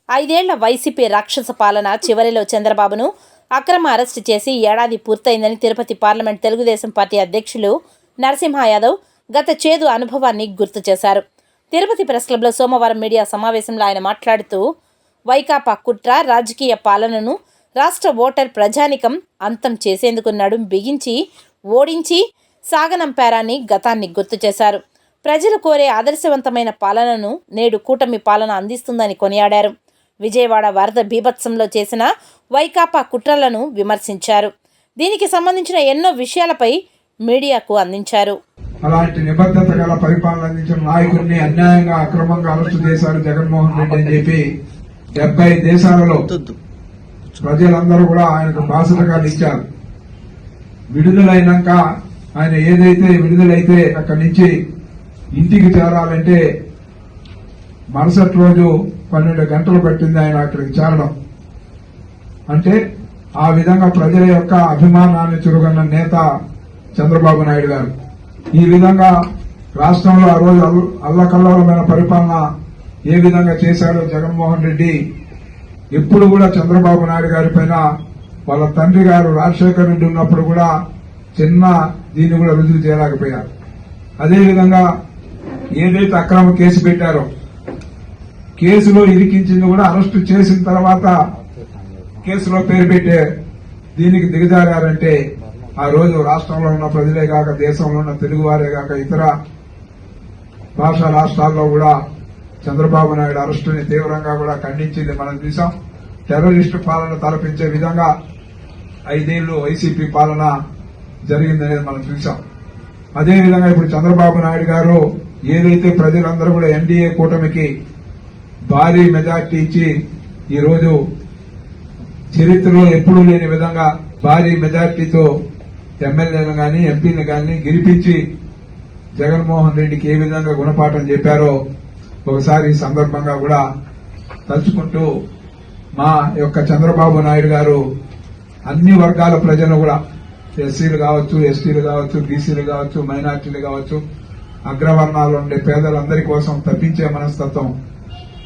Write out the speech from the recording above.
ఐదేళ్ల వైసీపీ రాక్షస పాలన చివరిలో చంద్రబాబును అక్రమ అరెస్టు చేసి ఏడాది పూర్తయిందని తిరుపతి పార్లమెంట్ తెలుగుదేశం పార్టీ అధ్యక్షులు నరసింహ యాదవ్ గత చేదు అనుభవాన్ని గుర్తు చేశారు. తిరుపతి ప్రెస్ క్లబ్లో సోమవారం మీడియా సమావేశంలో ఆయన మాట్లాడుతూ వైకాపా కుట్ర రాజకీయ పాలనను రాష్ట్ర ఓటర్ ప్రజానికం అంతం చేసేందుకు నడుం బిగించి ఓడించి సాగనంపారని గతాన్ని గుర్తు చేశారు. ప్రజలు కోరే ఆదర్శవంతమైన పాలనను నేడు కూటమి పాలన అందిస్తుందని కొనియాడారు. విజయవాడ వరద బీభత్సంలో చేసిన వైకాపా కుట్రలను విమర్శించారు. దీనికి సంబంధించిన ఎన్నో విషయాలపై మీడియాకు అందించారు. అలాంటి నిబద్ధత గల పరిపాలన అందించిన నాయకుడిని అన్యాయంగా అక్రమంగా అరెస్టు చేశారు జగన్మోహన్ రెడ్డి అని చెప్పి 70 దేశాలలో ప్రజలందరూ కూడా ఆయనకు బాసటగా ఇచ్చారు. విడుదలైనాక ఆయన ఏదైతే విడుదలైతే అక్కడి నుంచి ఇంటికి చేరాలంటే మరుసటి రోజు 12 గంటలు పట్టింది ఆయన అక్కడికి చేరడం. అంటే ఆ విధంగా ప్రజల యొక్క అభిమానాన్ని చురుగన్న నేత చంద్రబాబు నాయుడు గారు. ఈ విధంగా రాష్ట్రంలో ఆ రోజు అల్లకల్లోలమైన పరిపాలన ఏ విధంగా చేశాడో జగన్మోహన్ రెడ్డి ఎప్పుడు కూడా చంద్రబాబు నాయుడు గారి పైన వాళ్ళ తండ్రి గారు రాజశేఖర రెడ్డి ఉన్నప్పుడు కూడా చిన్న దీన్ని కూడా రుజువు చేయలేకపోయారు. అదేవిధంగా ఏదైతే అక్రమ కేసు పెట్టారో కేసులో ఇరికించింది కూడా అరెస్టు చేసిన తర్వాత కేసులో పేరు పెట్టే దీనికి దిగజారంటే ఆ రోజు రాష్ట్రంలో ఉన్న ప్రజలే కాక దేశంలో ఉన్న తెలుగువారే కాక ఇతర భాషా రాష్ట్రాల్లో కూడా చంద్రబాబు నాయుడు అరెస్టుని తీవ్రంగా కూడా ఖండించింది మనం చూసాం. టెర్రరిస్టు పాలన తలపించే విధంగా 5 ఏళ్లు వైసీపీ పాలన జరిగిందనేది మనం చూసాం. అదేవిధంగా ఇప్పుడు చంద్రబాబు నాయుడు గారు ఏదైతే ప్రజలందరూ కూడా ఎన్డీఏ కూటమికి భారీ మెజార్టీ ఇచ్చి ఈ రోజు చరిత్రలో ఎప్పుడూ లేని విధంగా భారీ మెజార్టీతో ఎమ్మెల్యేలు గాని ఎంపీలు గాని గెలిపించి జగన్మోహన్ రెడ్డికి ఏ విధంగా గుణపాఠం చెప్పారో ఒకసారి ఈ సందర్భంగా కూడా తలుచుకుంటూ మా యొక్క చంద్రబాబు నాయుడు గారు అన్ని వర్గాల ప్రజలు కూడా ఎస్సీలు కావచ్చు, ఎస్టీలు కావచ్చు, బీసీలు కావచ్చు, మైనార్టీలు కావచ్చు, అగ్రవర్ణాల్లో ఉండే పేదలందరి కోసం తప్పించే మనస్తత్వం